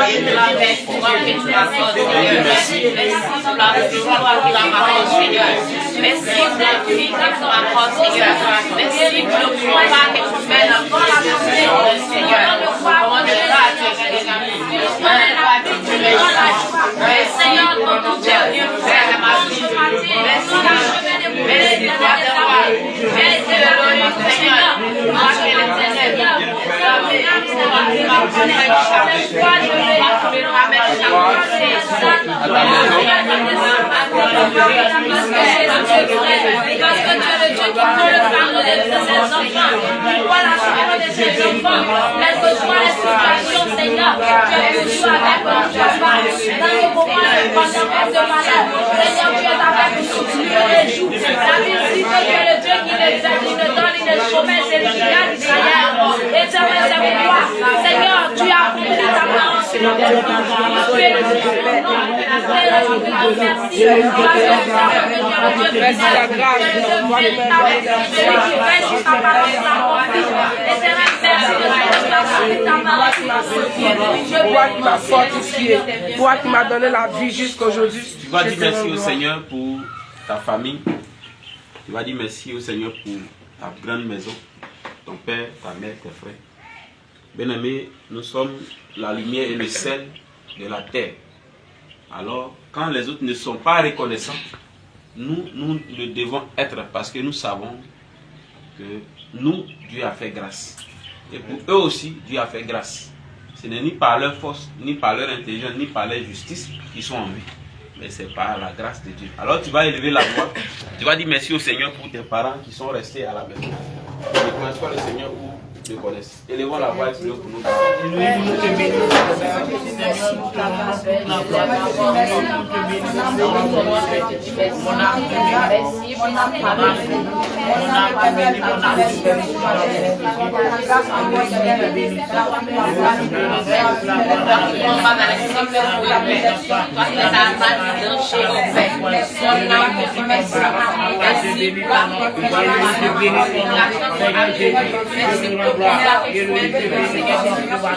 Merci pour la Merci pour la vie que tu m'accordes, Seigneur. Merci pour le combat que tu mènes dans le Seigneur. Seigneur, pour ton Dieu, merci ma vie. Merci de l'avoir. Merci de l'honneur, Seigneur. Marche l'éternel. Parce que tu es le Dieu qui prend le fardeau de ses enfants. Il voit la souffrance de ses enfants. Quelle que soit la situation, Seigneur, tu es toujours avec nous, papa. Dans le moment de pandémie de malheur, Seigneur, tu es avec nous tous les jours. La Bible dit que tu es le Dieu qui ne donne le chômage et le gars d'Israël. Éternel, c'est pourquoi, Seigneur, tu as accompli ta parole sur notre vie. Tu es le Dieu de nos noms. Merci. Merci la grâce. Toi qui m'as fortifié, toi qui m'as donné la vie jusqu'aujourd'hui. Tu vas dire merci au Seigneur pour ta famille. Tu vas dire merci au Seigneur pour ta grande maison, ton père, ta mère, tes frères. Bien-aimés, nous sommes la lumière et le sel de la terre. Alors, quand les autres ne sont pas reconnaissants, nous le devons être parce que nous savons que nous, Dieu a fait grâce. Et pour eux aussi, Dieu a fait grâce. Ce n'est ni par leur force, ni par leur intelligence, ni par leur justice qu'ils sont en vie. Mais c'est par la grâce de Dieu. Alors tu vas élever la voix. Tu vas dire merci au Seigneur pour tes parents qui sont restés à la maison. Ne connaissent pas le Seigneur ou le connaissent. Élevons la voix et prions pour nous.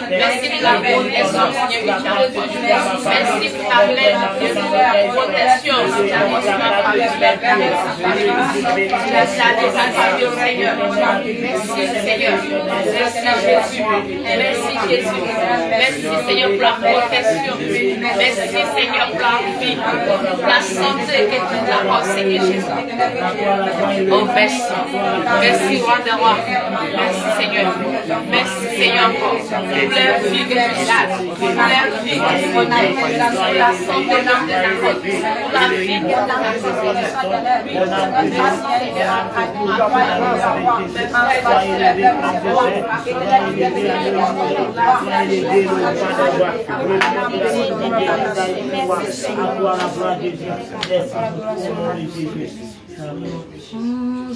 Merci pour la protection, merci pour ta pleine protection. Merci Seigneur. Merci Jésus. Merci Jésus. Merci Seigneur pour la protection. Merci Seigneur pour la vie, la santé que tu nous apportes, Seigneur Jésus. Oh merci. Merci roi de roi. Merci Seigneur. Merci Seigneur pour la vie que tu donnes, pour la vie que tu donnes, la santé dans tes apôtres, pour la vie que tu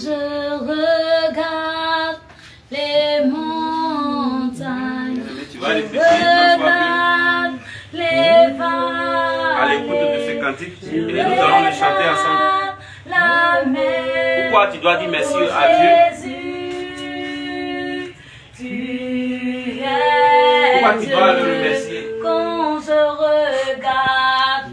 Je regarde les montagnes, Tu vas réfléchir les valles, à l'écoute de ce cantique et nous allons le chanter ensemble. Pourquoi tu dois dire merci à Dieu? Pourquoi tu dois le remercier? Quand je regarde,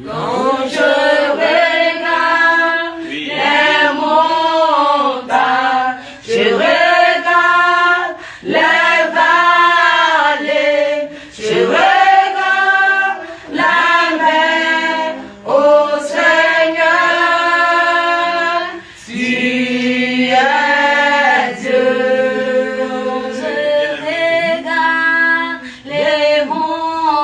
Oui. les montagnes, je regarde les vallées, je regarde la mer, ô Seigneur, tu es Dieu. Je regarde les montagnes,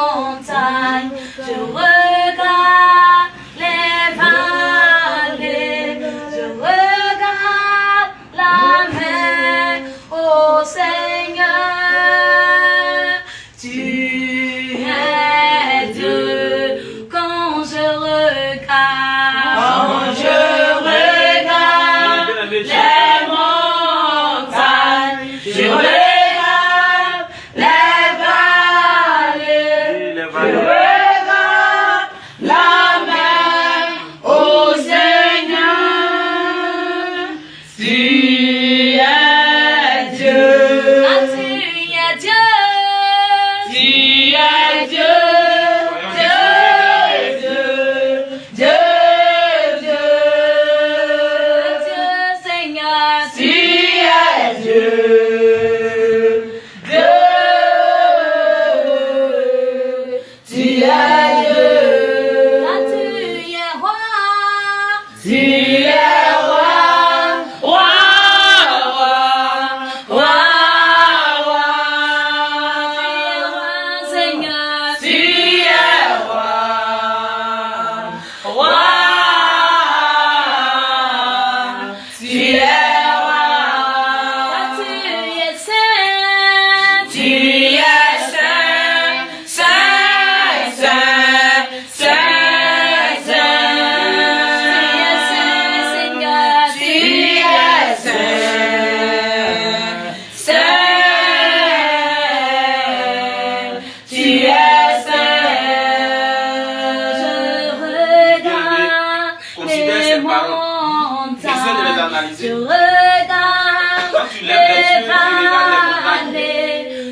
réaliser. Je regarde Quand tu lèves les yeux, tu regardes les montagnes.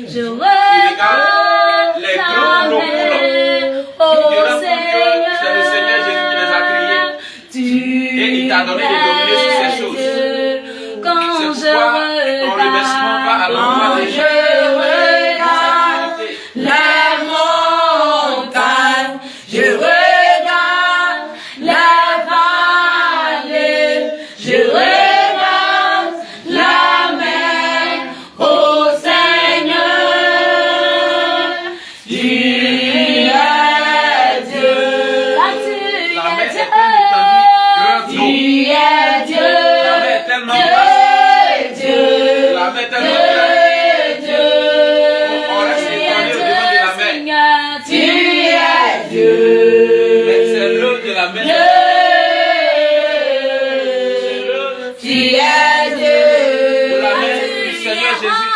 je Tu regardes les grands locaux. oh Seigneur, c'est le Seigneur Jésus qui les a créés. Et il t'a donné de dominer sur ces choses. C'est pourquoi ton remerciement va à l'endroit des gens. Les montagnes, je regarde les vallées, je regarde la mer, ô Seigneur, tu es Dieu. Là tu La mer es est tellement grande, Tu grande. es Dieu. La mer est tellement grande. Dieu. La mer est tellement grande. On reste étonné au devant de la mer. Tu es Dieu. Mais c'est l'œuvre de la mer. Tu es Dieu. De la mer du Seigneur Jésus.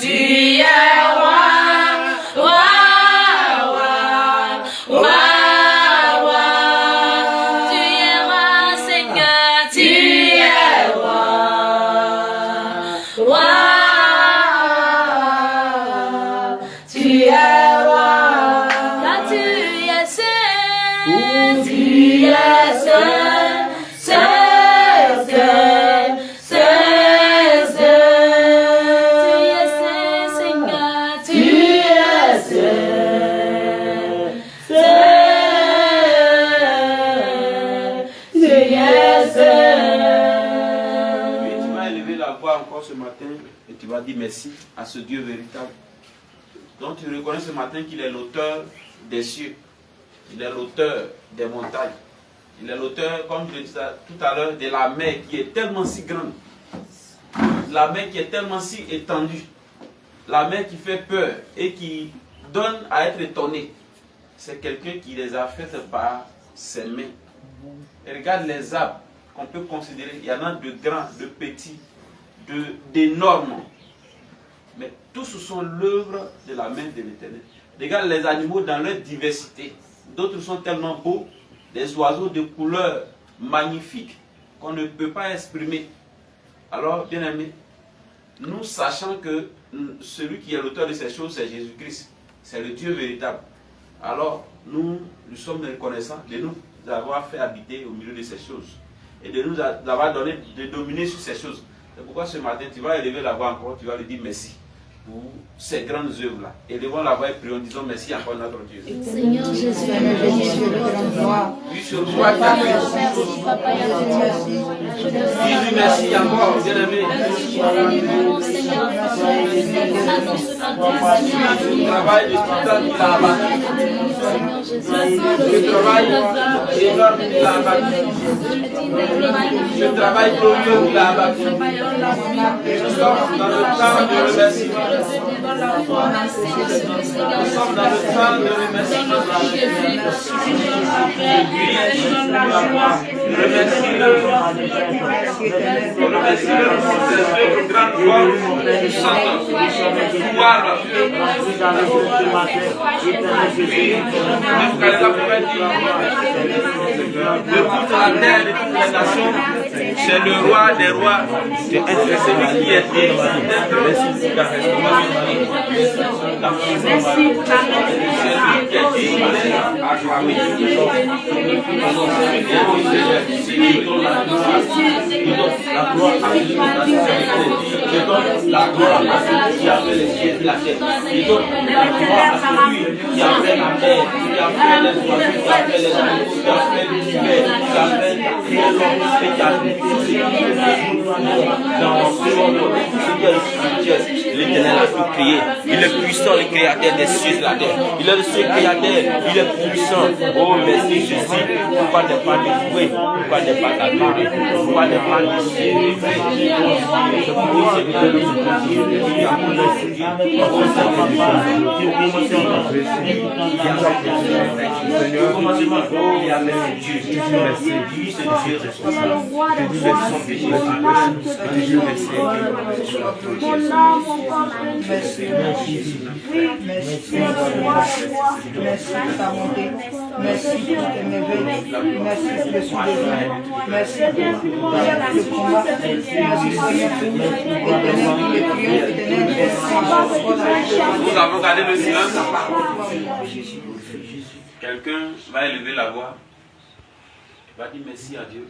Tu es roi, roi, roi, roi, roi. Tu es roi, Seigneur, Tu es roi, roi. Tu es roi. là tu es saint, Tu es saint, saint, saint, saint, saint. Seigneur, Tu es saint, saint, tu es saint. Oui, tu vas élever la voix encore ce matin et tu vas dire merci à ce Dieu véritable. Donc tu reconnais ce matin qu'il est l'auteur des cieux. Il est l'auteur des montagnes. Il est l'auteur, comme je disais tout à l'heure, de la mer qui est tellement si grande. La mer qui est tellement si étendue. La mer qui fait peur et qui donne à être étonné. C'est quelqu'un qui les a faites par ses mains. Et regarde les arbres qu'on peut considérer. Il y en a de grands, de petits, d'énormes. Mais tous sont l'œuvre de la main de l'Éternel. Regarde les animaux dans leur diversité. D'autres sont tellement beaux, des oiseaux de couleurs magnifiques qu'on ne peut pas exprimer. Alors, bien aimés, nous sachons que celui qui est l'auteur de ces choses, c'est Jésus-Christ. C'est le Dieu véritable. Alors, nous sommes reconnaissants de nous avoir fait habiter au milieu de ces choses. Et de nous avoir donné de dominer sur ces choses. C'est pourquoi ce matin, tu vas élever la voix encore, tu vas lui dire merci pour ces grandes œuvres-là. Élevons la voix et prions, disons merci encore à notre Dieu. Seigneur Jésus, Oui, sur toi, ta Dis-lui merci encore, bien-aimé. Le travail de tout temps qu'il a abattu. Le travail énorme qu'il a abattu. Le travail glorieux qu'il a abattu. Nous sommes dans le temps de remerciement. Nous sommes dans le temps de remerciement. Remercie-le pour ses œuvres grandes formes, puissantes, pouvoir. De toute la terre, de toutes les nations, c'est le roi des rois, c'est celui qui est digne d'être la responsabilité. C'est lui qui est digne d'être acclamé. La gloire à celui qui a fait la gloire à celui qui a fait les cieux et la terre. Il donne la gloire à celui qui a fait la mer, qui a fait les oiseaux, qui a fait les animaux, qui a fait l'univers, qui a fait l'homme et qui a fait tout ce qui est dans le Seigneur l'Éternel a tout créé. Il est puissant, le créateur des cieux et de la terre. Il est le seul créateur, il est puissant. Oh merci Jésus, pourquoi ne pas le louer, pourquoi ne pas l'adorer, pourquoi ne pas le célébrer. Merci. Merci pour ta bonté. Merci pour tes merveilles. Merci pour le soin de vie. Merci pour le combat. Merci Nous avons gardé le silence. Quelqu'un va élever la voix. Va dire merci à Dieu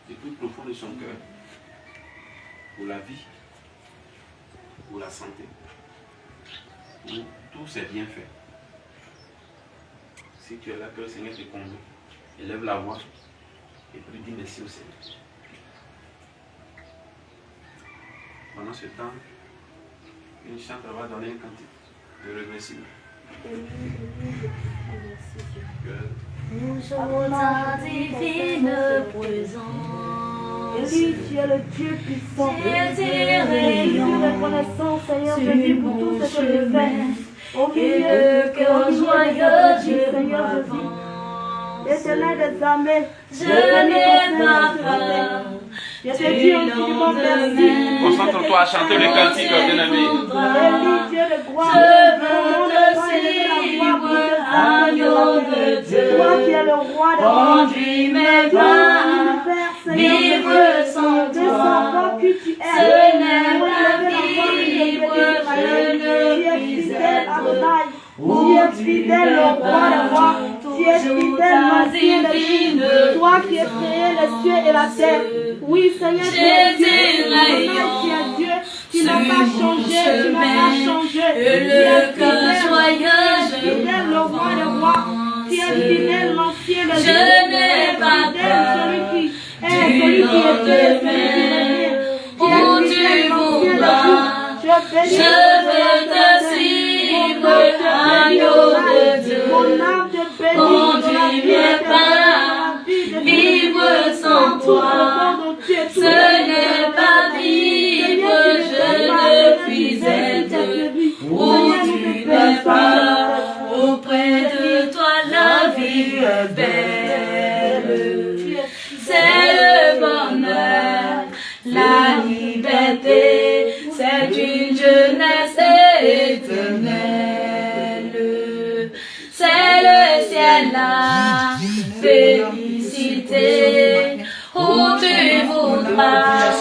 du plus profond de son cœur pour la vie, pour la santé, pour tous ses bienfaits. Si tu es là, que le Seigneur te comble, élève la voix et puis dis merci au Seigneur. Pendant ce temps, une chantre va donner un cantique de remerciement. Nous sommes ta divine présence. Oui, tu es le Dieu puissant. C'est tes Je suis rayons reconnaissant, Seigneur, sur je dis pour mon tout ce que je chemin. fais. Au Et milieu le cœur joyeux, Seigneur je Jésus. Éternel des armées, Je n'ai pas peur. je te dis infiniment merci. Concentre-toi à chanter le cantique, bien-aimé. Élie, Dieu de gloire, Je veux te suivre, agneau de Dieu. toi qui es le roi de rois, Conduis mes pas, vivre sans de savoir toi. qui tu es. Ce n'est pas vivre, je ne puis être Tu es fidèle au roi des rois, tu es fidèle au Dieu des dieux, toi qui as créé les cieux et la terre. Oui, Seigneur, tu es Dieu, tu n'as pas changé, tu n'as pas changé. Et le cœur joyeux, je Fidèle au roi des rois, tu es fidèle l'ancien des Je dieux, n'ai pas peur celui qui est, du celui qui était, celui qui est. Où tu voudras, je veux te suivre, agneau de Dieu. Conduis mes pas, vivre sans toi. Ce n'est pas vivre, je ne puis être. Où tu n'es pas, auprès de toi la vie est belle. C'est le bonheur, la liberté, c'est une jeunesse éternelle. C'est le ciel, la félicité, où tu voudras.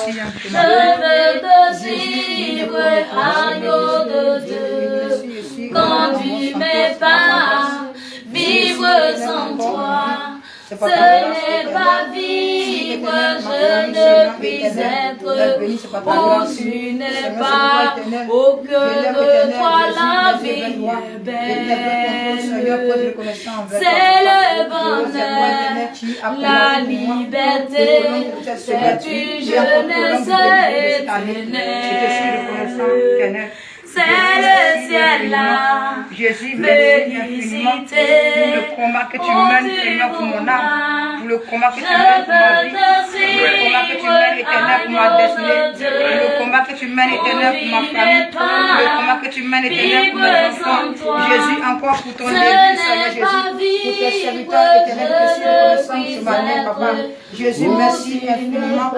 Je veux te suivre, agneau de Dieu. Conduis mes pas, vivre sans toi. Ce n'est pas vivre, je ne puis être. Où tu n'es pas, au cœur de toi la vie est belle. C'est le bonheur, la liberté, c'est une jeunesse éternelle. C'est le ciel là, Jésus, merci infiniment pour le combat que tu mènes, Seigneur, pour mon âme, pour le combat que tu mènes pour ma vie, pour le combat que tu mènes éternel pour ma destinée, pour le combat que tu mènes éternel pour ma famille, pour le combat que tu mènes éternel pour mes enfants. Jésus, encore pour ton église, Seigneur Jésus, pour tes serviteurs éternels, que je suis reconnaissant ce matin, Papa. Jésus, merci infiniment.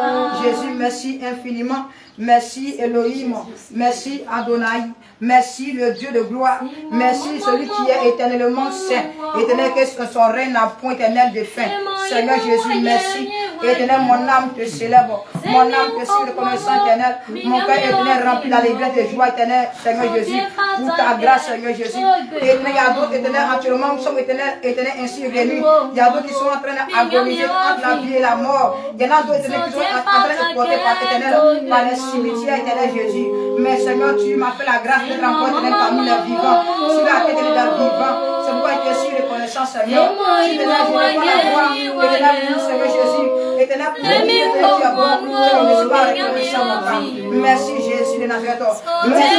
Jésus, merci infiniment. Merci Elohim, merci Adonai, merci le Dieu de gloire, merci celui qui est éternellement saint, éternel que son règne n'a point éternel de fin. Seigneur Jésus, merci. Éternel, mon âme te célèbre, mon âme te suit reconnaissant éternel, mon cœur éternel rempli d'allégresse et de joie éternelle, Seigneur Jésus, pour ta grâce, Seigneur Jésus. Éternel, il y a d'autres éternels actuellement, nous sommes éternels ainsi venus. Il y a d'autres qui sont en train d'agoniser entre la vie et la mort. Il y en a d'autres éternels qui sont en train de porter par éternel, par les cimetières, éternel Jésus. Mais Seigneur, tu m'as fait la grâce d'être encore éternel parmi les vivants. Sur la tête des vivants, c'est pourquoi je suis reconnaissant, Seigneur. Tu me donnes la gloire, éternel, Seigneur Jésus. Éternel, pour nous, merci Jésus de Nazareth. Merci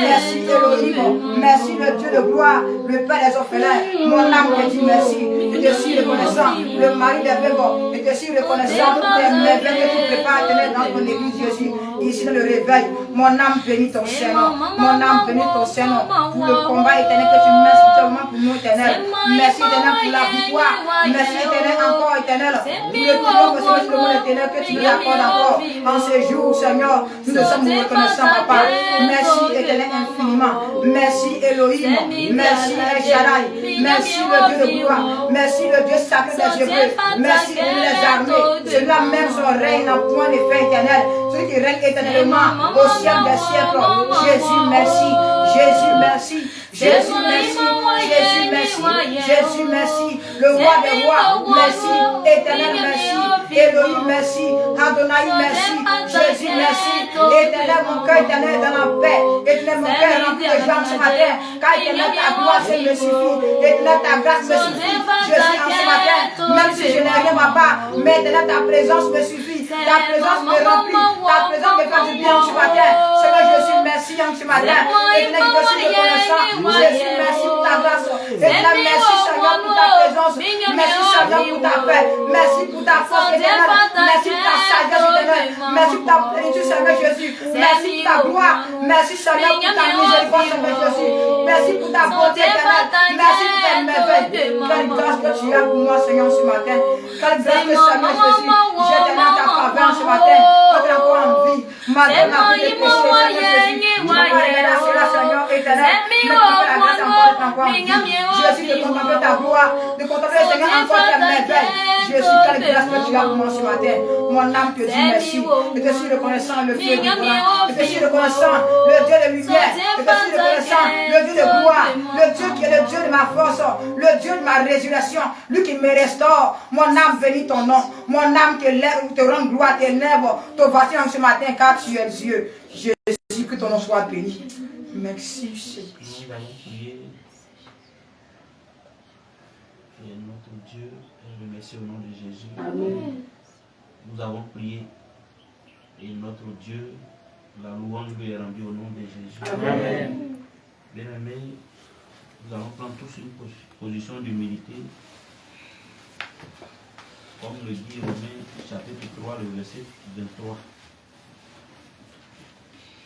merci Elohim. Merci le Dieu de gloire, le Père des orphelins. Mon âme te dit merci. Je te suis reconnaissant. Le mari des veuves, je te suis reconnaissant. Toutes les merveilles que tu prépares dans ton église, Jésus. Ici dans le réveil, mon âme bénit ton Seigneur. Mon âme bénit ton Seigneur. Pour le combat éternel que tu mets spécialement pour nous, éternel. Merci éternel pour la victoire. Merci éternel encore éternel. Nous le prions, Seigneur, sur le monde éternel, que tu nous accordes encore en ces jours, Seigneur. Nous te sommes reconnaissants, Papa. Merci, éternel, infiniment. Merci, Elohim. Merci, El Shaddai. Merci, le Dieu de gloire. Merci, le Dieu sacré des Hébreux. Merci, les armées. Celui-là même son règne en point de fin éternel. Celui qui règne éternellement au ciel des siècles. Jésus, merci. Jésus, merci. Jésus, merci. Jésus, merci. Jésus, merci. Le roi des rois, merci. Éternel, merci. Elohim, merci. Adonai, merci. Jésus, merci. Éternel, mon cœur éternel dans la paix. Éternel, mon cœur rempli de joie ce matin. Car éternel, ta gloire, c'est me suffit. Éternel, ta grâce me suffit. Je suis en ce matin, même si je n'ai rien ma part. Mais éternel, ta présence me suffit. Ta présence me remplit. Ta présence me fait du bien ce matin. Seigneur, je suis merci en ce matin. Éternel, je suis reconnaissant. Jésus, merci pour ta grâce. Éternel, merci Seigneur pour ta présence. Merci Seigneur pour ta paix. Merci pour ta force éternelle. Merci pour ta sagesse éternelle. Merci pour ta plénitude Seigneur Jésus. Merci pour ta gloire. Merci Seigneur pour ta miséricorde Seigneur Jésus. Merci pour ta beauté éternelle. Merci pour ta merveille. Quelle grâce que tu as pour moi Seigneur ce matin. Quelle grâce que Seigneur Jésus. J'ai tellement ta faveur ce matin. Quand tu as encore en vie. Malgré ma vie de péché Seigneur Jésus. Je remercie la Seigneur éternel. Jésus, de contempler ta gloire, de contempler le Seigneur encore tes merveilles. Jésus, quelle grâce que tu as pour moi ce matin. Mon âme te dit merci. Je te suis reconnaissant le Dieu de gloire. Je te suis reconnaissant le Dieu de lumière. Je te suis reconnaissant le Dieu de gloire. Le Dieu qui est le Dieu de ma force. Le Dieu de ma résurrection. Lui qui me restaure. Mon âme bénit ton nom. Mon âme te rend gloire, t'élève, te voici en ce matin car tu es Dieu. Jésus, que ton nom soit béni. Merci Seigneur. Nous allons prier. Et notre Dieu, je remercie au nom de Jésus. Amen. Nous avons prié. Et notre Dieu, la louange lui est rendue au nom de Jésus. Amen. Bien-aimés, nous allons prendre tous une position d'humilité. Comme le dit Romains chapitre 3, le verset 23.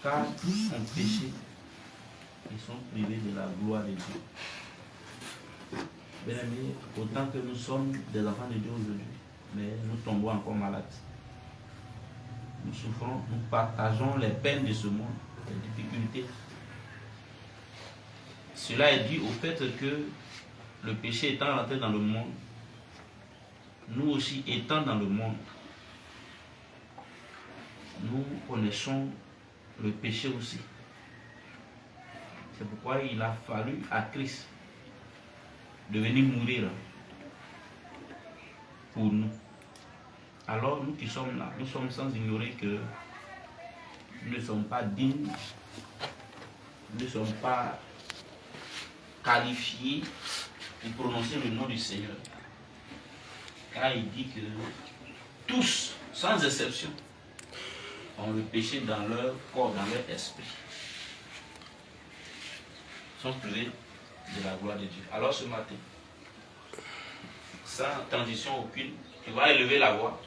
Car tous ont péché et sont privés de la gloire de Dieu. Bien-aimés, autant que nous sommes des enfants de Dieu aujourd'hui, mais nous tombons encore malades. Nous souffrons, nous partageons les peines de ce monde, les difficultés. Cela est dû au fait que le péché étant rentré dans le monde, nous aussi étant dans le monde, nous connaissons le péché aussi. C'est pourquoi il a fallu à Christ de venir mourir pour nous. Alors nous qui sommes là, nous sommes sans ignorer que nous ne sommes pas dignes, nous ne sommes pas qualifiés pour prononcer le nom du Seigneur. Car il dit que tous, sans exception, ont le péché dans leur corps, dans leur esprit. Sont privés de la gloire de Dieu. Alors ce matin, sans transition aucune, tu vas élever la voix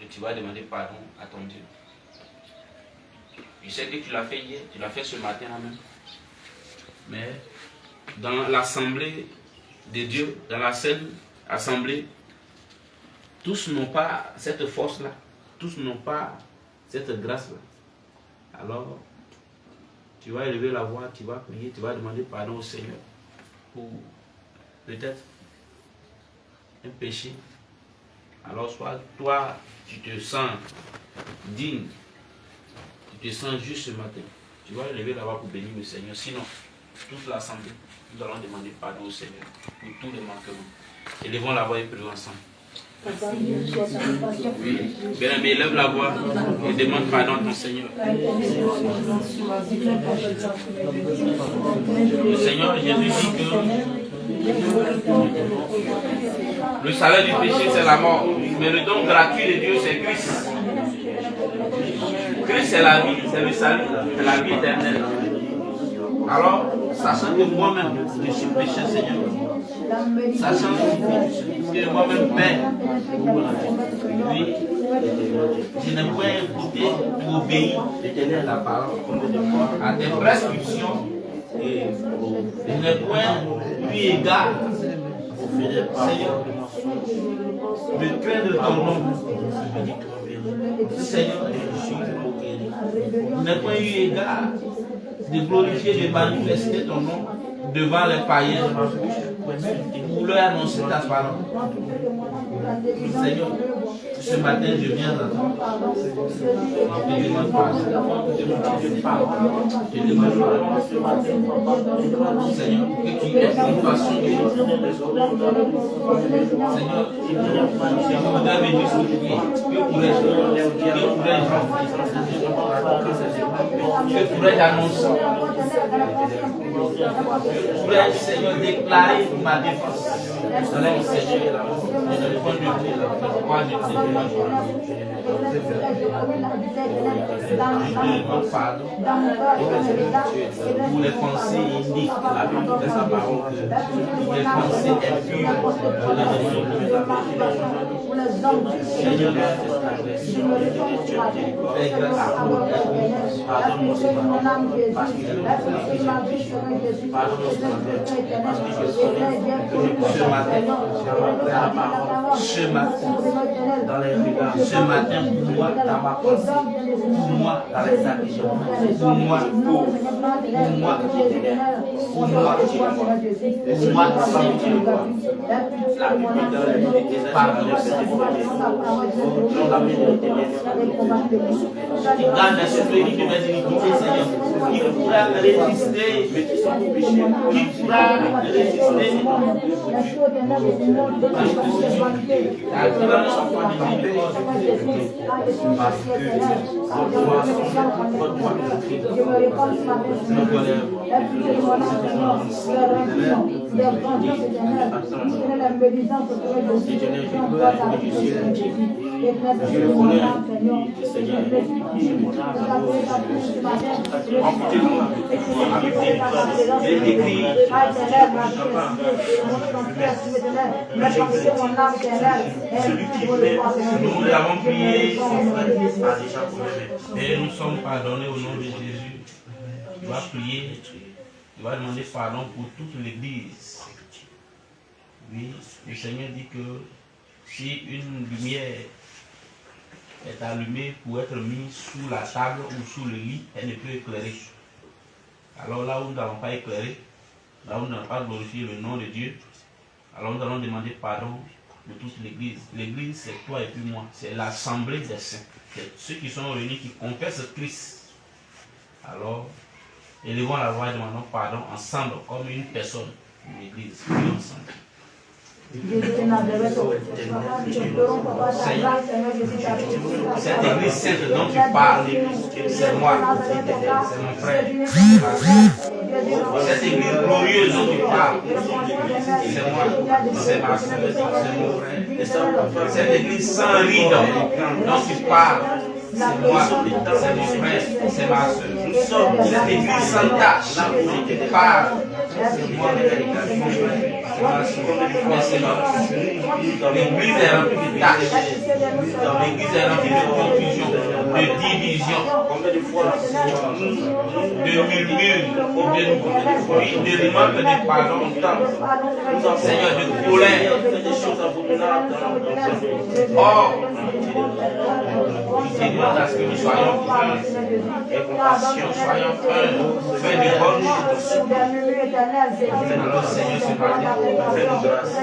et tu vas demander pardon à ton Dieu. Je sais que tu l'as fait hier, tu l'as fait ce matin même. Mais dans l'assemblée de Dieu, dans la saine assemblée, tous n'ont pas cette force-là. Tous n'ont pas cette grâce-là. Alors, tu vas élever la voix, tu vas prier, tu vas demander pardon au Seigneur pour peut-être un péché. Alors, soit toi, tu te sens digne, tu te sens juste ce matin, tu vas élever la voix pour bénir le Seigneur. Sinon, toute l'assemblée, nous allons demander pardon au Seigneur pour tous les manquements. Élevons la voix et prions ensemble. Oui. Bien-aimé, élève la voix et demande pardon à ton Seigneur. Le Seigneur Jésus dit que le salaire du péché c'est la mort, mais le don gratuit de Dieu c'est Christ. Christ c'est la vie, c'est le salut, c'est la vie éternelle. Alors, sachant que moi-même je suis péché Seigneur, sachant que moi-même Père, oui, je n'ai point écouté pour obéir à ta parole, à tes prescriptions, et je n'ai point eu égard, Seigneur, de craindre ton nom. Seigneur, je n'ai pas eu égard de glorifier, de manifester ton nom devant les païens pour leur annoncer ta parole. Seigneur, ce matin je viens à toi. Je demande pardon. Je demande pardon. Seigneur, que tu aies une façon de Seigneur, je voudrais me dissocier. Que pourrais-je annoncer? Pourrais-je, Seigneur, déclarer ma défense? Seigneur, je ne prends de vous pourquoi je te demande pardon pour les pensées iniques de sa parole, pour les pensées impures, Seigneur, fais grâce à vous, pardonne-moi ce matin, parce que ce matin, pour moi, dans ma pensée, pour moi, dans les actions, pour moi, pour moi, qui garde la souffrance de mes iniquités, Seigneur, qui pourra résister, qui pourra résister. Nous l'avons prié et nous sommes pardonnés au nom de Jésus. Tu vas prier, tu vas demander pardon pour toute l'église. Oui, le Seigneur dit que si une lumière est allumée pour être mise sous la table ou sous le lit, elle ne peut éclairer. Alors là où nous n'avons pas éclairé, là où nous n'avons pas glorifié le nom de Dieu, alors nous allons demander pardon de toute l'église. L'église, c'est toi et puis moi. C'est l'assemblée des saints. C'est ceux qui sont réunis, qui confessent Christ. Alors, élevons la voix et demandons pardon ensemble, comme une personne, une église. Prions ensemble. Seigneur, cette église sainte dont tu parles, c'est moi, c'est mon frère. Cette église glorieuse dont tu parles, c'est moi, c'est ma soeur, c'est mon frère. Cette église sans ride dont tu parles, c'est moi, c'est mon frère, c'est ma soeur. Cette église sans tâche dont tu parles, c'est moi, c'est ma soeur. L'église est remplie de tâches, l'église est remplie de confusion, de division, de murmures, de manque de pardon, Seigneur, de colère. Or, je demande à ce que nous soyons fins et compassion, soyons fins de bonnes choses. Alors, Seigneur, ce matin, fais-nous grâce.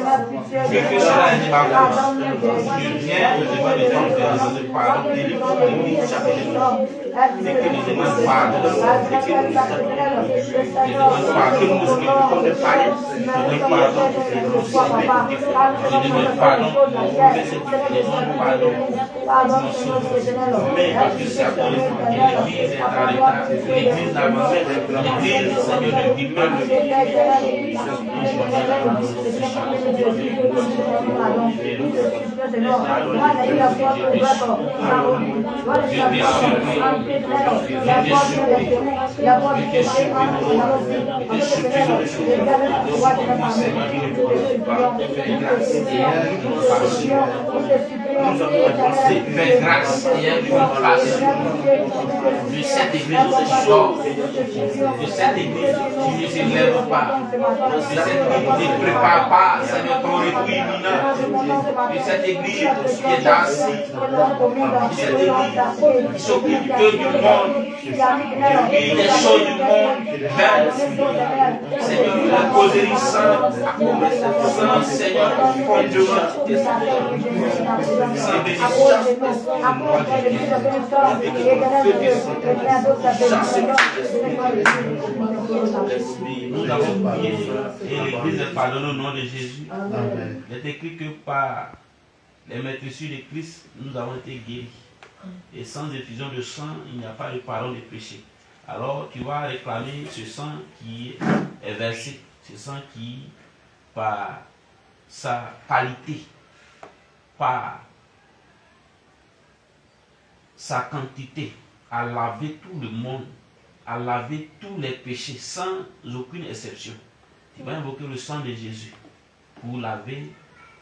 Vu que cela est ma cause, je viens devant les gens de pardon, délivre l'église chaque jour. Et que nous demandons pardon, et que nous demandons pardon pour ce que nous sommes de païens. Je demande pardon pour ce que nous sommes de païens. Je demande pardon pour ce que nous sommes pardon. Mais parce que c'est à cause de l'église est en retard. L'église n'avance pas. L'église, Seigneur, ne dit pas de nous avons avancé, fais grâce et une grâce de cette église ce soir, de cette église qui ne s'élève pas, de cette église qui ne prépare pas, Seigneur, ton retour imminent, de cette église qui est assise, de cette église qui s'occupe que du monde, et des choses du monde, vers Seigneur, la causerie sainte, Seigneur, fondement, c'est bénéfice. Nous avons prié et l'Église est pardonnée au nom de Jésus. Il est écrit que par les maîtresses de Christ, nous avons été guéris. Et sans effusion de sang, il n'y a pas de pardon des péchés. Alors tu vas réclamer ce sang qui est versé, ce sang qui, par sa qualité, par sa quantité, a lavé tout le monde, a lavé tous les péchés sans aucune exception. Tu vas invoquer le sang de Jésus pour laver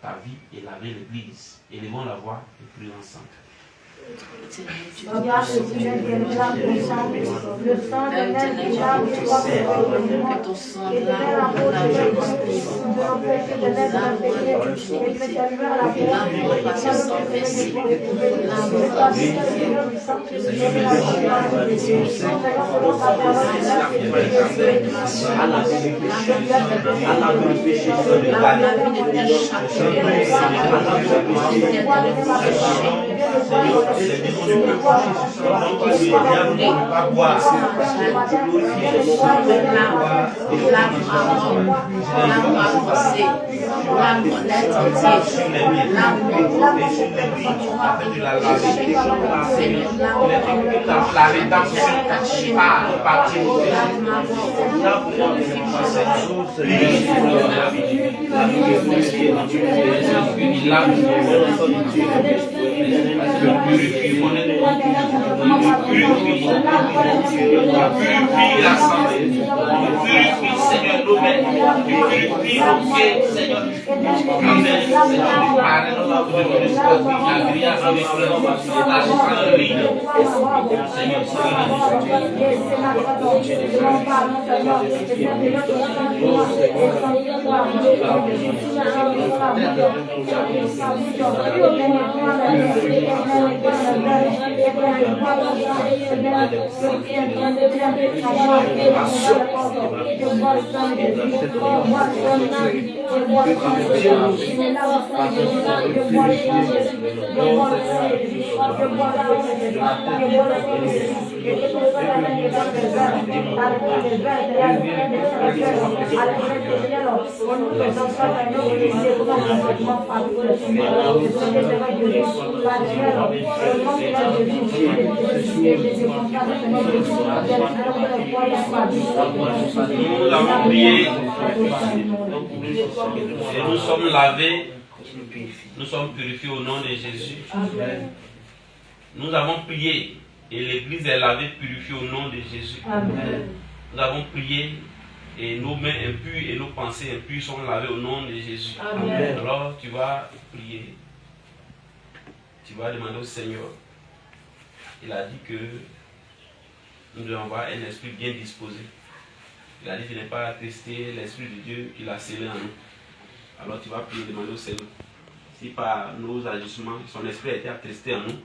ta vie et laver l'Église. Élevons la voix et prions ensemble. Regarde le Seigneur qui est là pour ça. Le sang de Dieu qui est là pour toi. Et de faire la faute de l'empêcher de naître dans le péché. Et de t'allumer à la faute. Les démons du peuple cherchent son nom parce que le diable ne peut pas boire. La rédemption par partir au purifie la santé, purifie Seigneur nous-mêmes, purifie nos pieds, Seigneur. Amen. Seigneur, parle-nous la grillage avec le nom de la Seigneur, nous avons prié et nous sommes lavés, nous sommes purifiés au nom de Jésus. Nous avons prié et l'Église est lavée, purifiée au nom de Jésus. Nous avons prié et nos mains impures et nos pensées impures sont lavées au nom de Jésus. Alors tu vas prier, tu vas demander au Seigneur. Il a dit que nous devons avoir un esprit bien disposé. Il a dit qu'il n'est pas attesté l'Esprit de Dieu qu'il a scellé en nous. Alors tu vas prier, demander au Seigneur. Si par nos agissements, son esprit a été attesté en nous,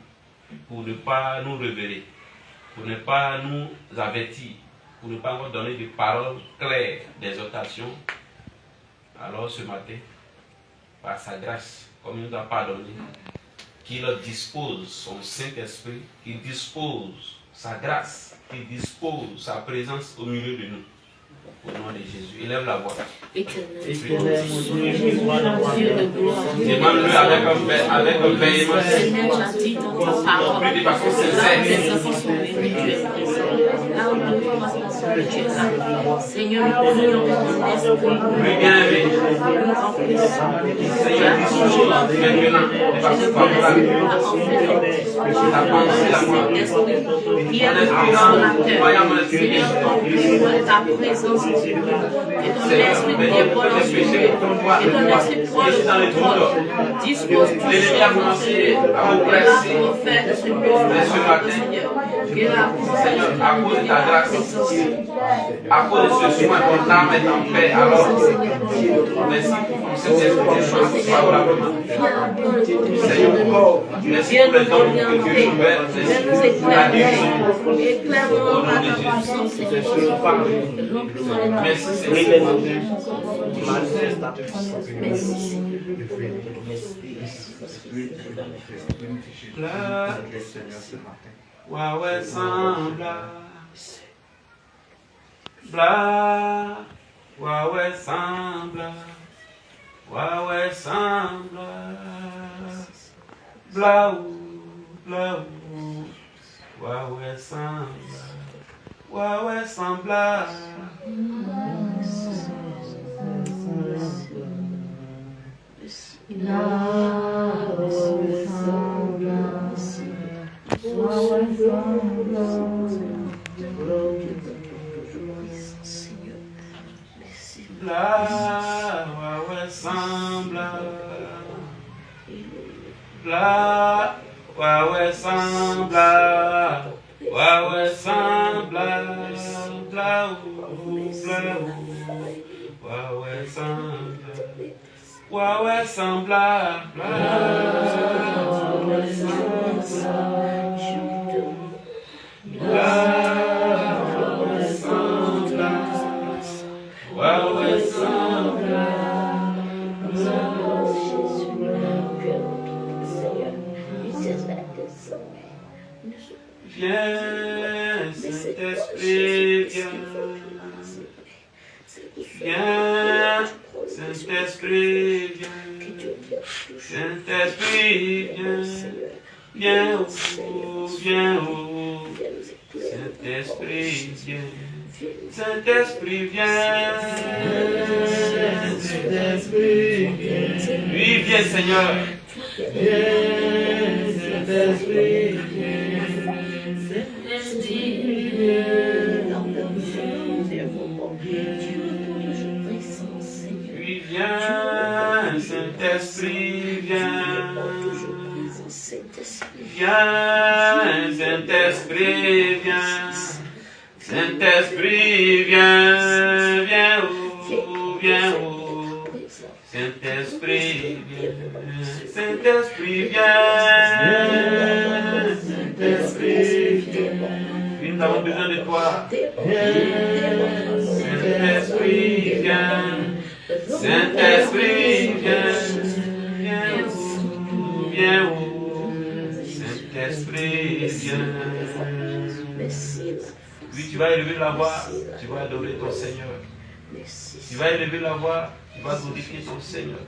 pour ne pas nous révéler, pour ne pas nous avertir, pour ne pas nous donner des paroles claires d'exhortation, alors ce matin, par sa grâce, comme il nous a pardonné, qu'il dispose son Saint-Esprit, qu'il dispose sa grâce, qu'il dispose sa présence au milieu de nous. Au nom de Jésus, élève la voix. Demande-le avec un véhémence. Prie de façon sincère. que tu es là. Seigneur, nous prions dans ton esprit. Oui, bien aimé. Seigneur, dis toujours maintenant, ne va pas parler. La pensée, la moi. Viens nous consolateur. Seigneur, remplis-moi de ta présence, Dieu. Et ton esprit déborde en nous. Et ton esprit prend le contrôle. Dispose tout L'ennemi a commencé à vous presser. Mais ce matin, Seigneur, à cause de ta grâce, à cause de ce soin, ton âme est en paix. Alors, merci pour cet esprit de chance favorablement. Seigneur, merci pour le don que Dieu nous fait. Merci pour la guérison. Au nom de Jésus. Merci, Seigneur. Bla, ouais, sans bla. Bla, ouais, sans bla. Ouais, sans bla. Bla, ouais, sans bla. Ouais, sans bla. Viens, Saint-Esprit, viens. Viens, Saint-Esprit, viens. Saint-Esprit, viens. Viens, Saint-Esprit, viens. Saint-Esprit, viens. Saint-Esprit, viens. Oui, viens, Seigneur. Viens, Saint-Esprit, viens. Oui, viens, Saint-Esprit, viens. Viens, Saint-Esprit, viens. Saint-Esprit, viens. Viens, Saint-Esprit, viens. Saint-Esprit, viens. Saint-Esprit, viens. Oui, nous avons besoin de toi. Saint-Esprit, viens. Saint-Esprit, viens. Viens, Saint-Esprit, viens. Oui, tu vas élever la voix, tu vas adorer ton Seigneur. Tu vas élever la voix, tu vas glorifier ton Seigneur.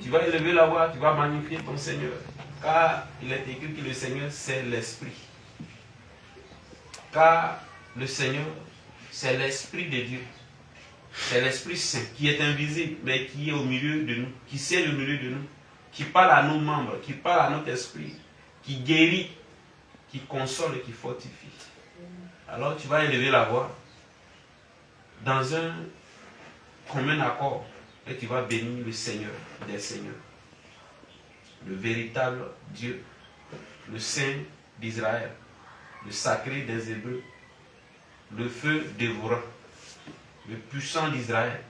Tu vas élever la voix, tu vas magnifier ton Seigneur. Car il est écrit que le Seigneur, c'est l'Esprit. Car le Seigneur, c'est l'Esprit de Dieu. C'est l'Esprit Saint qui est invisible, mais qui est au milieu de nous, qui siège au milieu de nous, qui parle à nos membres, qui parle à notre esprit, qui guérit, qui console et qui fortifie. Alors tu vas élever la voix dans un commun accord et tu vas bénir le Seigneur des Seigneurs, le véritable Dieu, le Saint d'Israël, le sacré des Hébreux, le feu dévorant, le puissant d'Israël,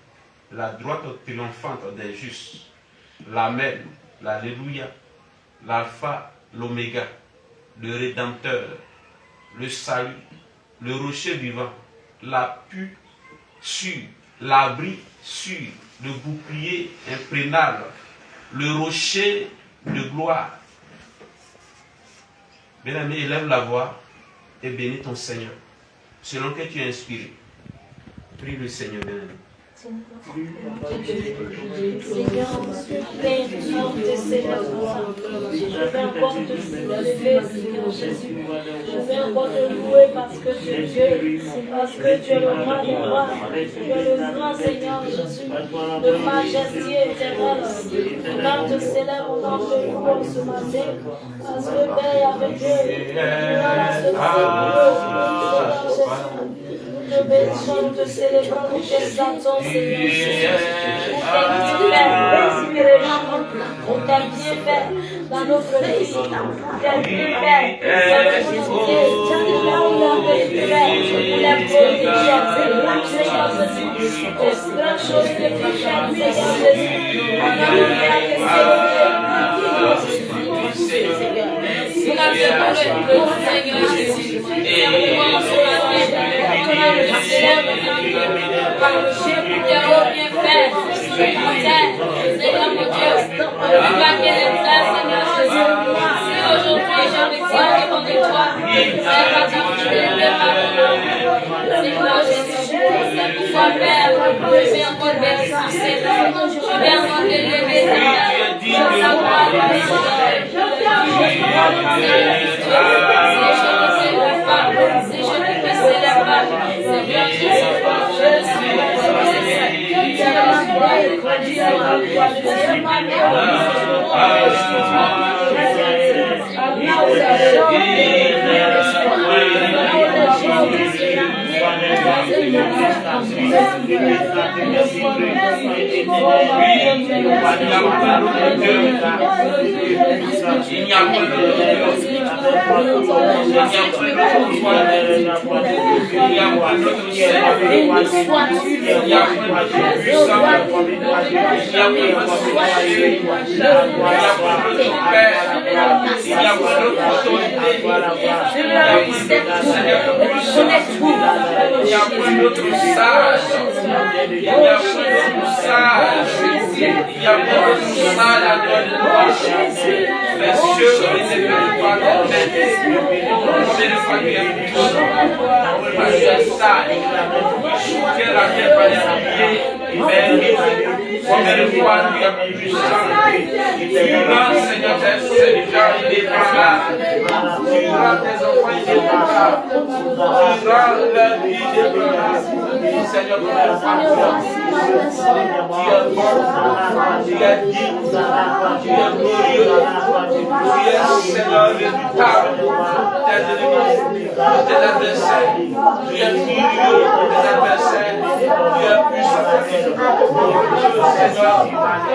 la droite triomphante des justes, l'Amen, l'Alléluia, l'Alpha, l'Oméga, le Rédempteur, le salut, le rocher vivant, l'appui sûr, l'abri sûr, le bouclier imprégnable, le rocher de gloire. Bien-aimé, élève la voix et bénis ton Seigneur, selon que tu es inspiré. Prie le Seigneur, bien-aimé. Seigneur, peu importe ces raisons, je vais encore te lever, Seigneur Jésus. Je vais encore te louer parce que tu es Dieu, parce que tu es le roi des rois, tu es le grand Seigneur Jésus, de majesté éternelle. On te célèbre, on te loue ce matin, parce que Père avec Dieu, nous bénissons, nous te célébrons, nous t'exaltons, Seigneur Jésus. On t'a bien fait dans notre pays. On t'a bien fait dans notre société. Là où on a fait pour la protéger. Seigneur Jésus. Aux grandes choses que tu fais, Seigneur Jésus. On a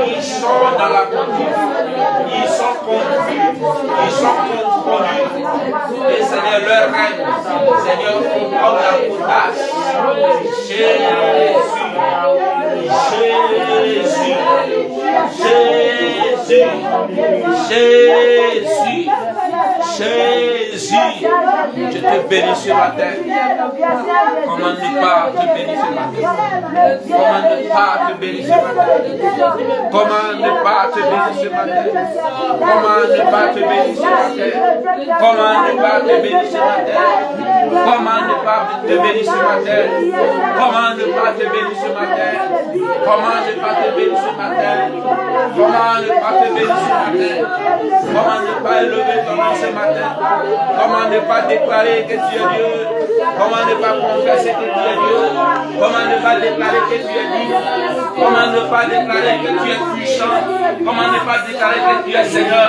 Ils sont dans la conduite, ils sont conduits, ils sont conduits. Et Seigneur, leur règne, Seigneur, comme la audace. Jésus, je te bénis ce matin. Comment ne pas te bénir ce matin? Comment ne pas te bénir ce matin? Comment ne pas te bénir ce matin? Comment ne pas te bénir ce matin? Comment ne pas te bénir ce matin? Comment ne pas te bénir ce matin? Comment ne pas te bénir ce matin? Comment ne pas te bénir ce matin? Comment ne pas te bénir ce matin? Comment ne pas élever ton nom ce matin? Comment ne pas déclarer que tu es Dieu? Comment ne pas confesser que tu es Dieu? Comment ne pas déclarer que tu es Dieu? Comment ne pas déclarer que tu es puissant? Comment ne pas déclarer que tu es Seigneur?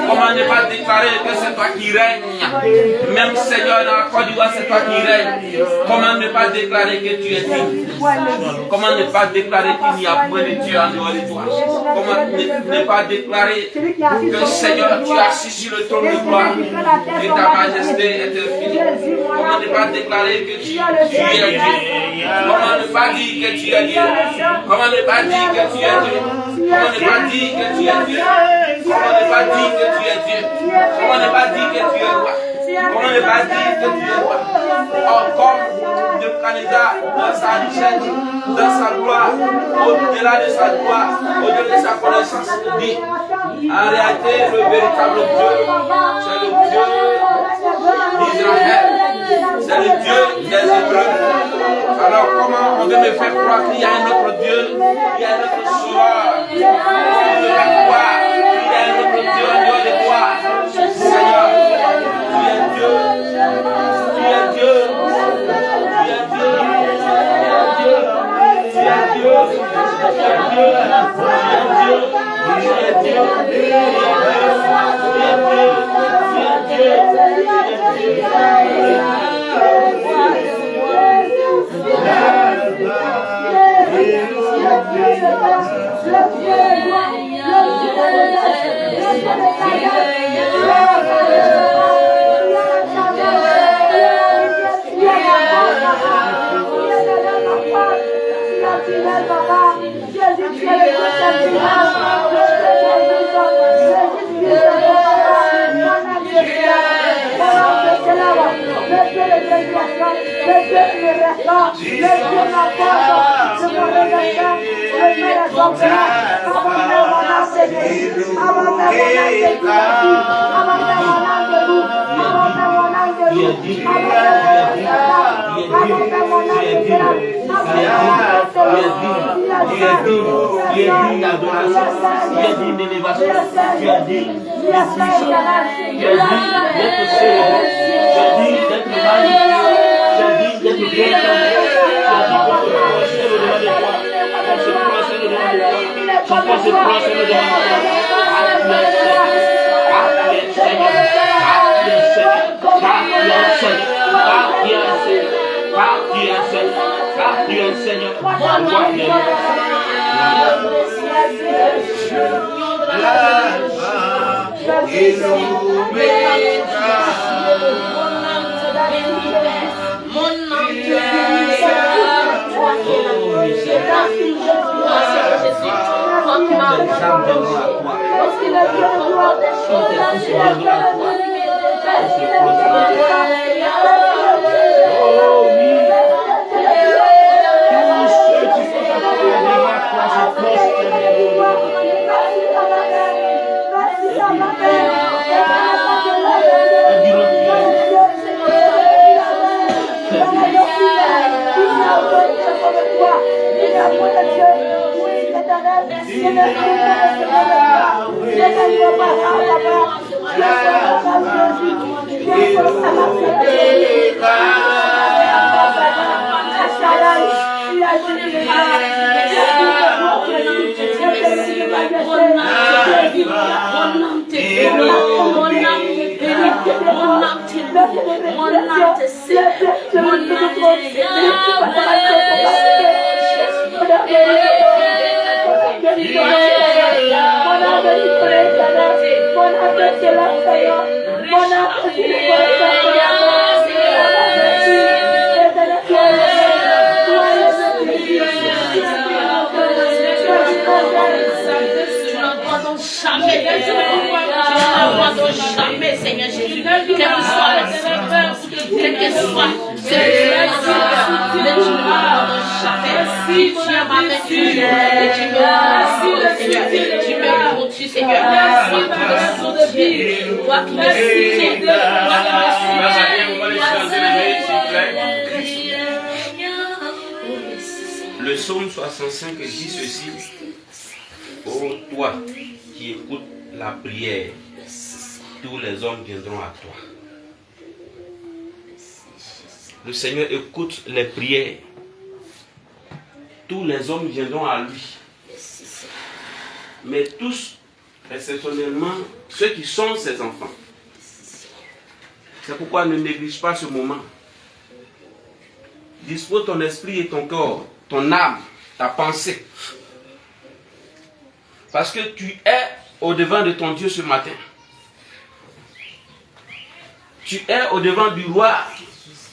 Comment ne pas déclarer que c'est toi qui règnes? Même Seigneur dans la Côte d'Ivoire, c'est toi qui règnes. Comment ne pas déclarer que tu es Dieu? Comment ne pas déclarer qu'il n'y a point de Dieu en dehors de toi? Comment ne pas déclarer que Seigneur, tu es assis sur le trône de gloire et ta majesté est infinie? Comment ne pas déclarer que tu es Dieu? Comment ne pas dire que tu es Dieu? Comment ne pas dire que tu es Dieu? Comment ne pas dire que tu es Dieu? Comment ne pas dire que tu es Dieu? Comment ne pas dire que tu es roi? Comment ne pas dire que tu es roi? Oh, comme Nebuchadnezzar dans sa richesse, dans sa gloire, au-delà de sa gloire, au-delà de sa connaissance, dit en réalité, le véritable Dieu, c'est le Dieu d'Israël. C'est C'est le Dieu des Hébreux. Alors comment on veut me faire croire qu'il y a un autre Dieu, il y a un autre sauveur, il y a un autre Dieu en dehors de toi. Seigneur, tu es Dieu, tu es Dieu, tu es Dieu, tu es Dieu, Jamais, Seigneur Jésus, quel que soit le secteur, quel que soit ce que mais tu ne m'abandonnes jamais. Tu m'amènes toujours et tu me Seigneur. Tu me conduis, Seigneur. Toi qui me soutiens, toi qui me soutiens, Le psaume 65 dit ceci: ô toi qui écoutes la prière, tous les hommes viendront à toi. Le Seigneur écoute les prières. Tous les hommes viendront à lui. Mais tous, exceptionnellement, ceux qui sont ses enfants. C'est pourquoi ne néglige pas ce moment. Dispose ton esprit et ton corps, ton âme, ta pensée. Parce que tu es au-devant de ton Dieu ce matin. Tu es au-devant du roi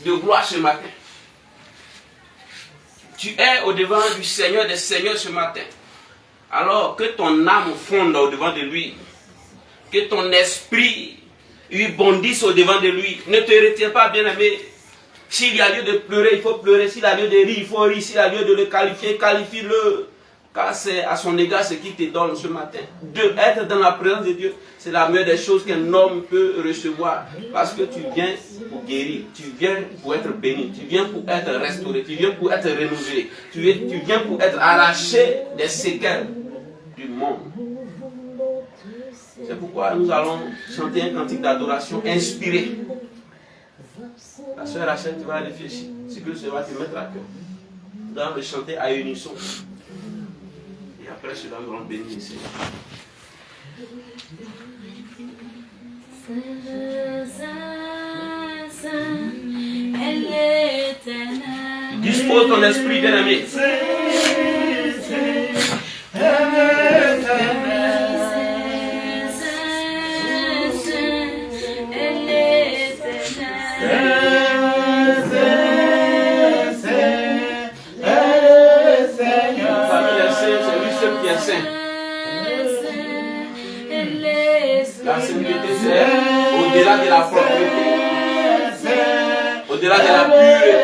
de gloire ce matin. Tu es au-devant du Seigneur des Seigneurs ce matin. Alors que ton âme fonde au-devant de lui. Que ton esprit lui bondisse au-devant de lui. Ne te retiens pas, bien-aimé. S'il y a lieu de pleurer, il faut pleurer. S'il y a lieu de rire, il faut rire. S'il y a lieu de le qualifier, qualifie-le. Car c'est à son égard ce qu'il te donne ce matin. De être dans la présence de Dieu, c'est la meilleure des choses qu'un homme peut recevoir. Parce que tu viens pour guérir, tu viens pour être béni, tu viens pour être restauré, tu viens pour être renouvelé, tu viens pour être arraché des séquelles du monde. C'est pourquoi nous allons chanter un cantique d'adoration inspiré. La sœur Rachel, tu vas réfléchir, ce que ça va te mettre à cœur. Nous allons le chanter à unisson. Et après cela, nous allons bénir ici. Dispose ton esprit, bien-aimé. La sainteté, c'est au-delà de la propreté, au-delà de la pureté.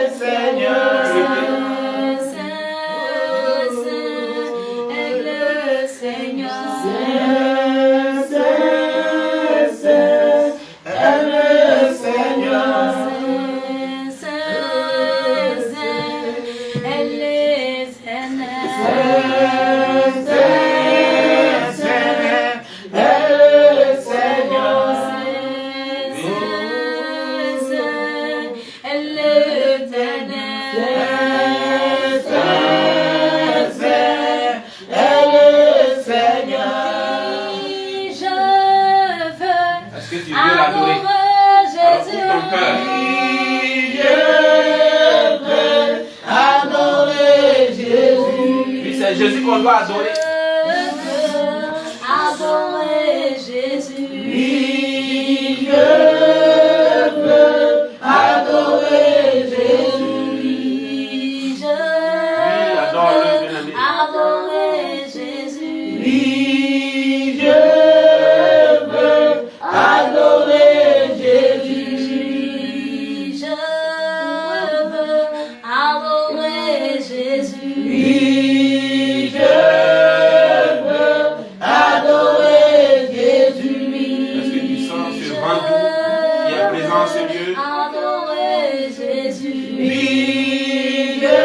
Jésus qu'on doit adorer. Adorer Jésus. Oui, je veux adorer Jésus. Oui, je veux adorer Jésus. Oui, je veux adorer Jésus. Je veux adorer Jésus. Adorer Jésus. Oui, je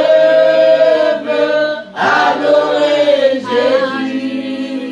veux adorer Jésus.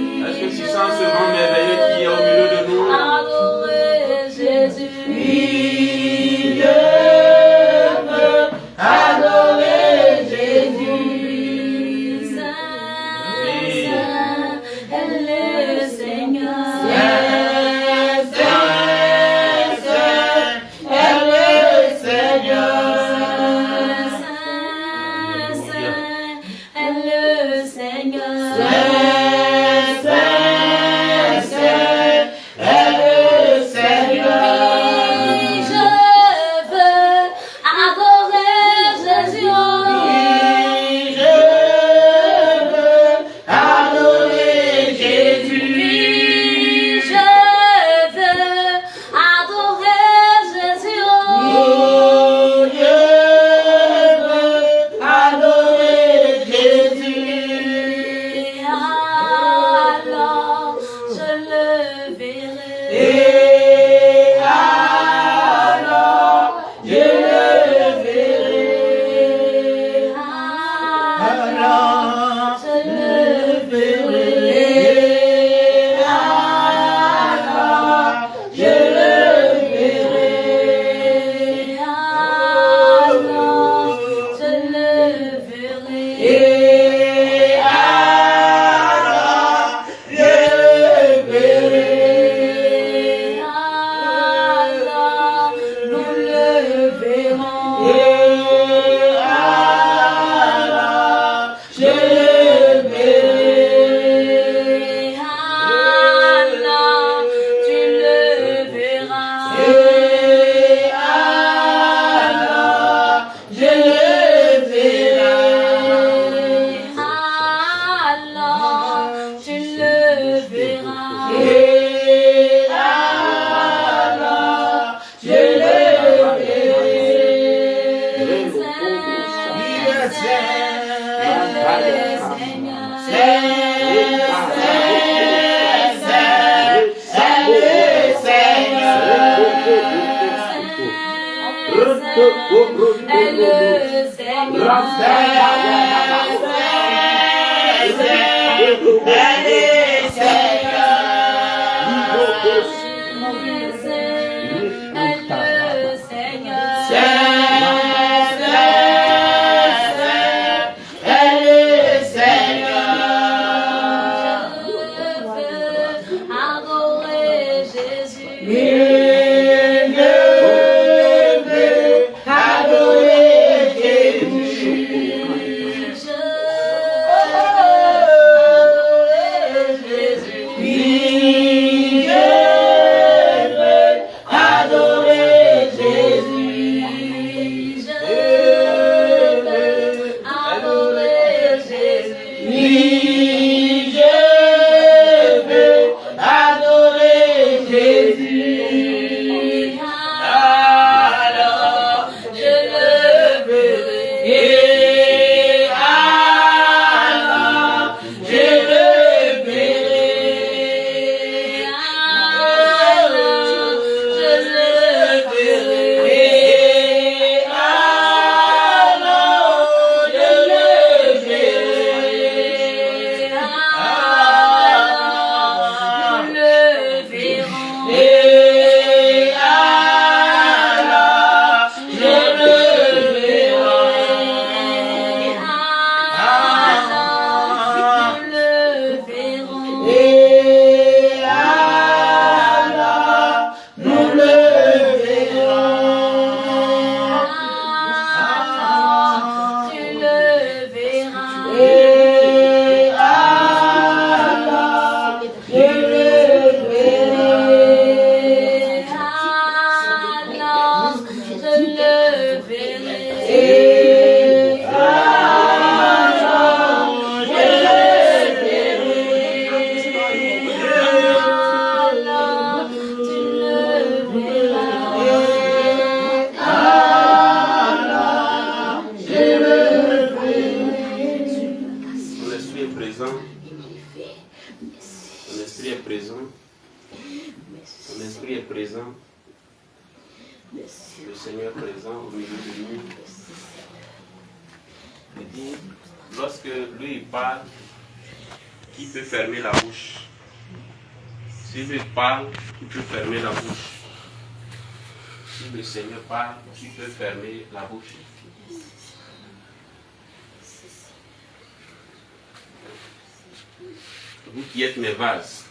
Vous qui êtes mes vases,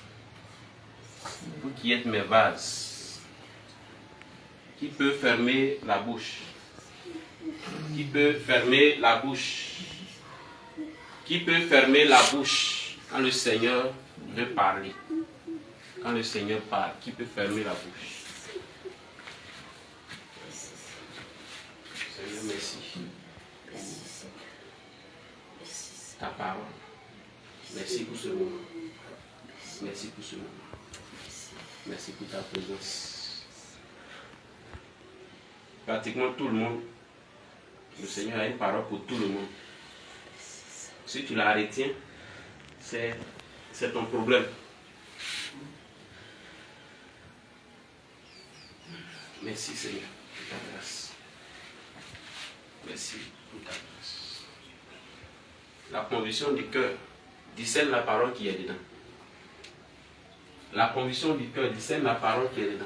vous qui êtes mes vases, qui peut fermer la bouche? Qui peut fermer la bouche? Qui peut fermer la bouche quand le Seigneur veut parler? Quand le Seigneur parle, qui peut fermer la bouche? Seigneur, merci. Ta parole. Merci pour ce moment. Merci pour ce moment. Merci pour ta présence. Pratiquement tout le monde, le Seigneur a une parole pour tout le monde. Si tu la retiens, c'est ton problème. Merci Seigneur pour ta grâce. Merci pour ta grâce. La conviction du cœur discerne la parole qui est dedans. La conviction du cœur discerne la parole qui est dedans.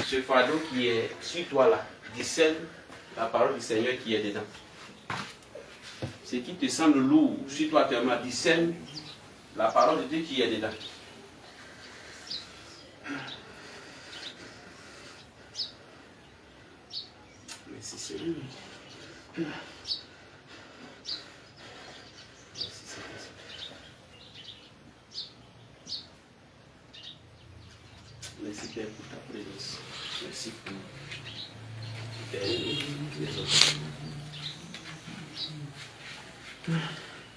Ce fardeau qui est sur toi là, discerne la parole du Seigneur qui est dedans. Ce qui te semble lourd sur toi tellement, discerne la parole de Dieu qui est dedans. Merci Seigneur. Merci Père pour ta présence. Merci pour les autres.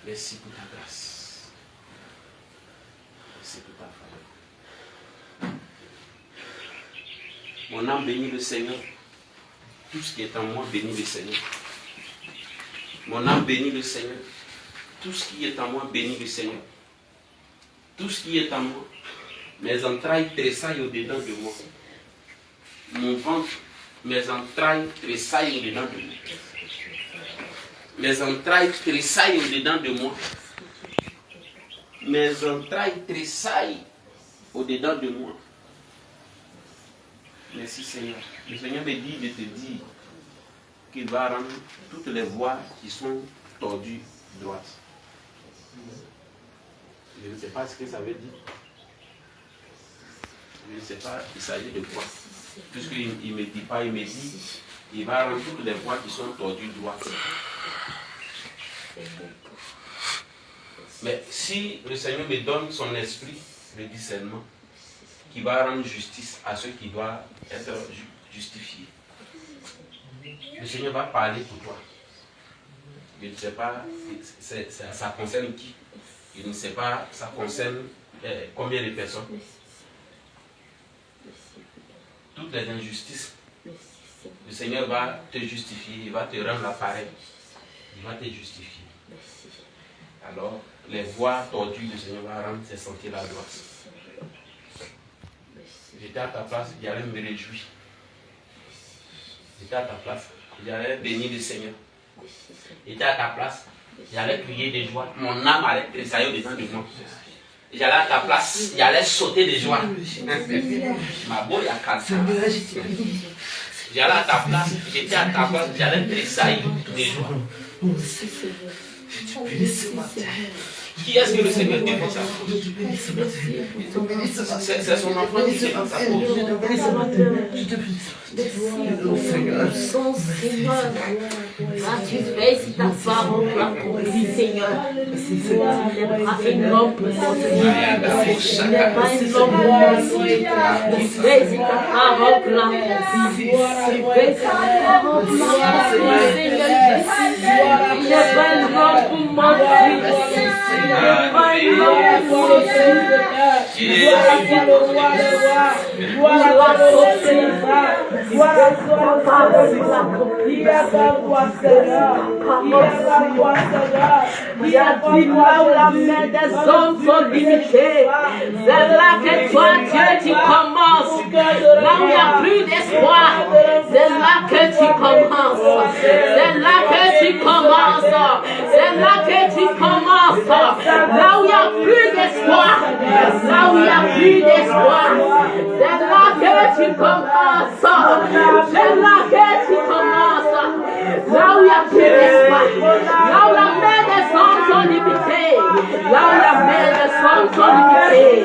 Merci pour ta grâce. Merci pour ta faveur. Mon âme bénit le Seigneur. Tout ce qui est en moi bénit le Seigneur. Mon âme bénit le Seigneur. Tout ce qui est en moi bénit le Seigneur. Tout ce qui est en moi. Mes entrailles tressaillent au-dedans de moi. Mon ventre Mes entrailles tressaillent au-dedans de moi. Mes entrailles tressaillent au-dedans de moi. Mes entrailles tressaillent au-dedans de moi. Merci Seigneur. Le Seigneur me dit de te dire qu'il va rendre toutes les voies qui sont tordues droites. Je ne sais pas ce que ça veut dire. Je ne sais pas, il s'agit de quoi. Puisqu'il ne me dit pas, il me dit, il va rendre toutes les voies qui sont tordues droites. Mais si le Seigneur me donne son esprit de discernement, qui va rendre justice à ceux qui doivent être justifiés, le Seigneur va parler pour toi. Je ne sais pas, ça concerne qui. Je ne sais pas, ça concerne combien de personnes. Toutes les injustices, le Seigneur va te justifier, il va te rendre l'appareil, il va te justifier. Alors, les voies tordues, le Seigneur va rendre ces sentiers-là droits. J'étais à ta place, j'allais me réjouir. J'étais à ta place, j'allais bénir le Seigneur. J'étais à ta place, j'allais crier de joie. Mon âme allait tressailler au-dedans de moi. J'allais à ta place, j'allais sauter de joie. Ma boule a cassé. J'allais à ta place, j'étais à ta place, j'allais tressailler de joie. Qui est-ce que le Seigneur dit pour ça? C'est son enfant qui se rend sa cause. Son Seigneur, tu fais ta parole accomplie, Seigneur. Tu n'es pas un homme pour mentir. Tu n'es pas un homme pour mentir. Tu fais ta parole pour accomplie. Tu fais ta parole pour accomplie, Seigneur. Tu n'es pas un homme pour mentir. Tu n'es pas un homme pour mentir. Il a dit là où la main des hommes sont limitées, c'est là que toi, Dieu, tu commences. Là où il n'y a plus d'espoir, c'est là que tu commences. C'est là que tu commences. C'est là que tu commences. Là où il n'y a plus d'espoir, là où il n'y a plus d'espoir, c'est là que tu commences. C'est là que tu commences. Là où il n'y a plus d'espoir, là où la main des hommes sont limitées, là où la main des hommes sont limitées,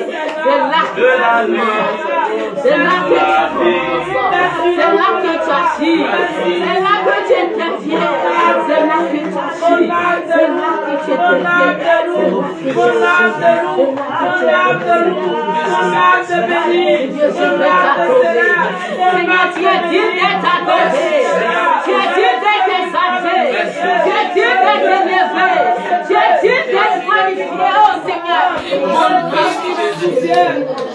c'est là que tu commences. C'est là que tu commences. C'est là que tu agis. C'est là que tu interviens. C'est là que tu agis. C'est là que tu interviens. Tu es digne d'être adoré. Tu es digne d'être exalté. Tu es digne d'être élevé. Tu es digne d'être magnifié, oh Seigneur.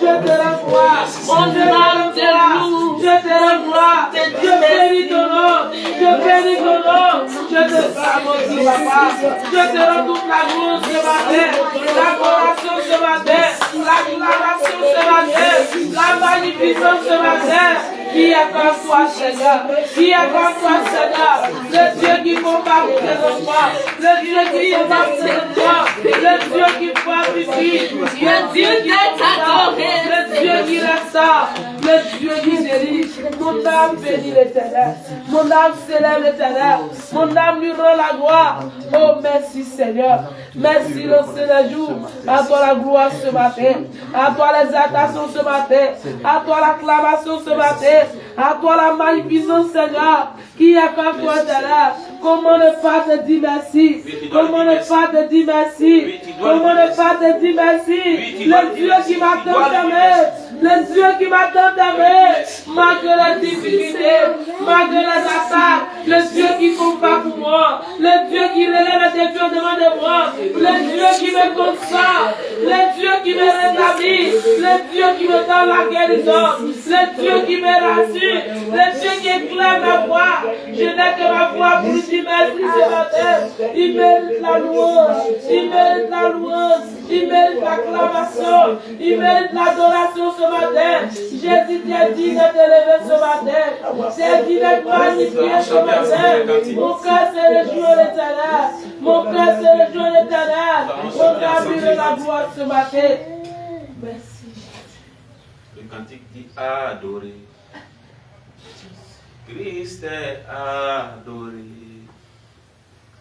Je te revois. Mon âme te loue. Je te revois. Je bénis ton nom. Je bénis ton nom. Je te remercie, papa. Je te rends toute la gloire ce matin. L'adoration ce matin. L'acclamation ce matin. La magnificence ce matin. Qui est comme toi, Seigneur? Qui est comme toi, Seigneur? Le Dieu qui combat pour tes enfants. Le Dieu qui combat pour tes enfants. Le Dieu qui fortifie. Le Dieu qui adoré. Le Dieu qui restaure. Le Dieu qui guérit. Mon âme bénit l'Éternel. Mon âme célèbre l'Éternel. Mon âme lui rend la gloire. Oh, merci Seigneur. Merci le Seigneur jour. À toi la gloire ce matin. À toi l'exaltation ce matin. À toi l'acclamation ce matin. À toi la magnificence, Seigneur, qui est comme toi, Seigneur. Comment ne pas te dire merci? Comment ne pas te dire merci? Comment ne pas te dire merci? Le Dieu qui m'a tant aimé, le Dieu qui m'a tant aimé, malgré les difficultés, malgré les attaques, le Dieu qui combat pour moi, le Dieu qui relève les défis devant de moi, le Dieu qui me console, le Dieu qui me rétablit, le Dieu qui me donne la guérison, le Dieu qui me rassure, le Dieu qui éclaire ma voix. Je n'ai que ma voix pour lui merci ce matin. Il mérite la louange, il mérite la louange, il mérite la l'acclamation, il mérite l'adoration ce matin. Jésus t'est digne de t'élever ce matin. C'est digne d'être magnifié ce matin. Mon cœur se réjouit en l'éternel. Mon cœur se réjouit en l'éternel. Mon cœur brille de la gloire ce matin. Merci. Le cantique dit adorer. Christ est adoré.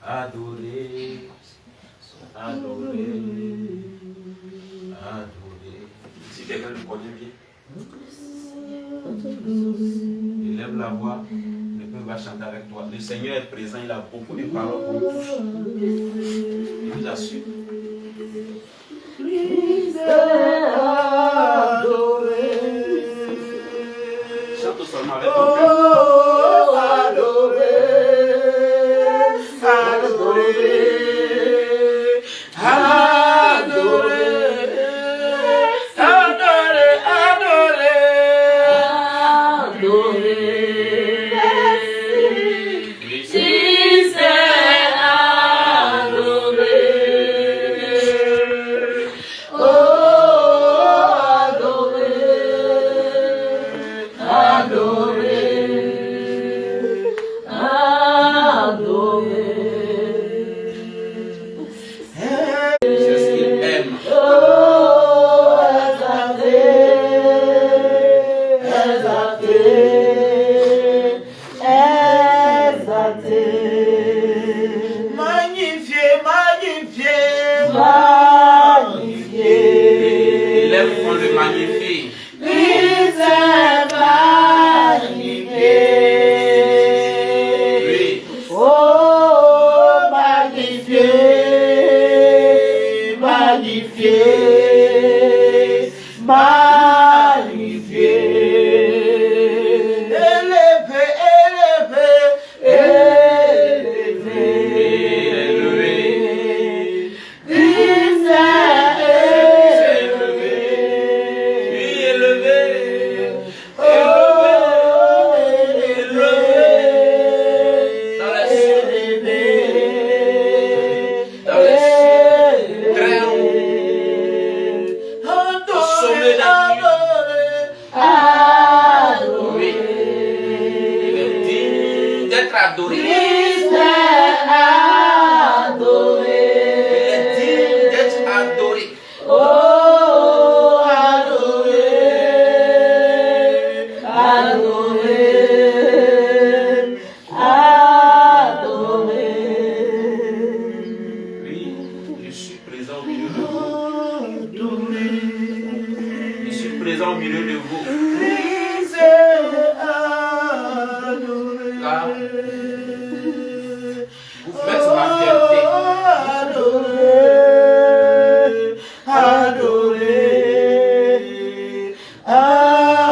Adoré. Adoré. Adoré. Si quelqu'un le connaît bien, il lève la voix, le peuple va chanter avec toi. Le Seigneur est présent, il a beaucoup de paroles pour nous. Il vous assure. Christ est adoré. Chante seulement avec ton cœur. Oh, adoré. Adoré. Adoré. Adoré. Adoré. Jésus est adoré. Oh, adoré. Adoré. Adoré. C'est ce qu'il aime. Oh, exalté. Exalté. Exalté. Magnifié, magnifié, magnifié. Il aime qu'on le magnifie. Christ est magnifié. Oui. Oh, magnifié, magnifié, magnifié. Élevé, élevé, élevé. Christ est élevé. Puis élevé. Oh, élevé. Dans les cieux. Élevé. Dans les cieux. Très haut. Au sommet des nuées. Adoré. Il est digne d'être adoré. Christ est adoré. Il est digne d'être adoré. Oh, adoré. Adoré. Adoré. Oui, je suis présent au milieu de vous. Je suis présent au milieu de vous. Christ est adoré. Car vous faites ma fierté. Adoré. Adoré. Adoré.